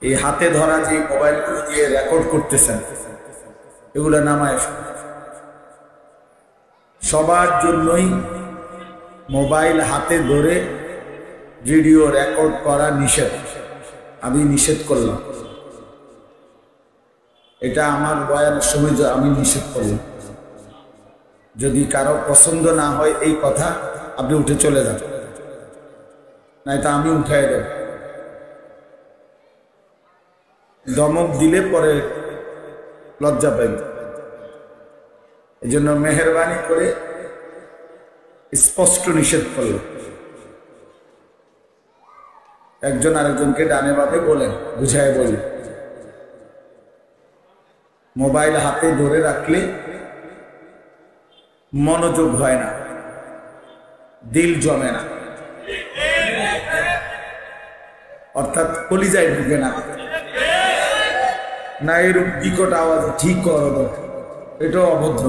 এই হাতে ধরা যে মোবাইলগুলো দিয়ে রেকর্ড করতেছেন এগুলো নামায় সবার জন্যই মোবাইল হাতে ধরে ভিডিও রেকর্ড করা নিষেধ। আমি নিষেধ করলাম, এটা আমার বয়ানের সময় আমি নিষেধ করলাম। যদি কারো পছন্দ না হয় এই কথা, আপনি উঠে চলে যান, নয়তো আমি উঠাই দেব। দমক দিলে পরে লজ্জা পাইব। এই জন্য মেহরবানি করে স্পষ্ট নিষেধ করল। একজন আরেকজনকে ডানে বামে বলেন, বুঝায় বলেন। মোবাইল হাতে ধরে রাখলে মনোযোগ হয় না, দিল জমে না, অর্থাৎ কলিজায় ঢুকে না। না এরূপ বিকট আওয়াজ ঠিক করো, এটাও অভদ্র।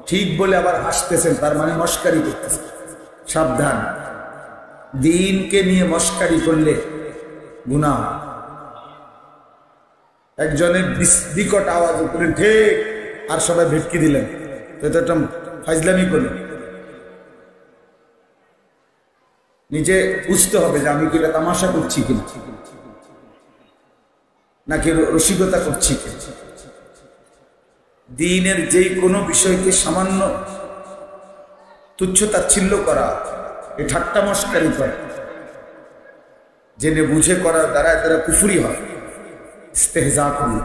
ঠিক বলে আবার হাসতেছেন, তার মানে মস্কারি করতেছেন। সাবধান, দিনকে নিয়ে মস্কারি করলে গুনাহ। একজনের বিকট আওয়াজ উপরে ঠিক, আর সবাই ভেটকি দিলেন, তো এটা একটা ফাজলামি করলেন। নিজে বুঝতে হবে যে আমি কি তামাশা করছি কিনা, নাকি রসিকতা করছি কিনা। দ্বীনের যে কোনো বিষয়কে সামান্য তুচ্ছ তাচ্ছিল্য করা, এ ঠাট্টা মস্কারি করা, জেনে বুঝে করার দ্বারা তারা কুফরি হয়, ইস্তেহজা করল।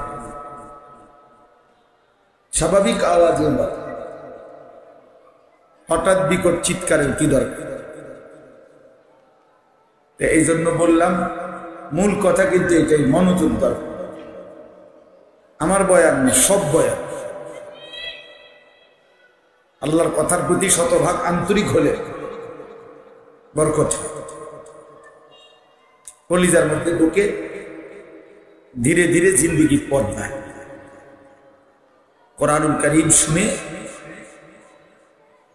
স্বাভাবিক আওয়াজে হঠাৎ বিকট চিৎকারের কি দরকার? এই জন্য বললাম, মূল কথা কিন্তু এটাই, মনোযোগ দরকার। আমার বয়ান নেই, সব বয়ান আল্লাহর কথার প্রতি শতভাগ আন্তরিক হলে বরকত। কলিজার মধ্যে ঢুকে ধীরে ধীরে জিন্দেগির পথ দেয়। কোরআনুল কারীম শুনে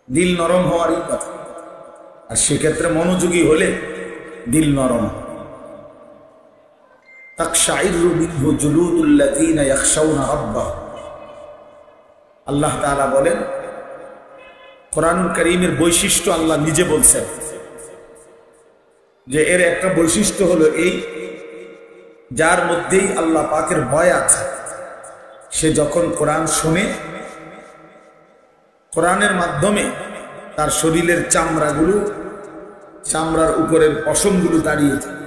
দিল নরম হওয়ারই কথা, আর সেক্ষেত্রে মনোযোগী হলে দিল নরম। তাকশাইরু মিনহু জুলুদুল্লাযীনা ইয়াখশাউনা রাব্বাহুম। আল্লাহ তাআলা বলেন, কোরআনুল কারীমের বৈশিষ্ট্য আল্লাহ নিজে বলছেন যে এর একটা বৈশিষ্ট্য হলো এই, যার মধ্যেই আল্লাহ পাকের ভয় আছে, সে যখন কোরআন শুনে, কোরআনের মাধ্যমে তার শরীরের চামড়ার উপরের পশমগুলো দাঁড়িয়ে যায়।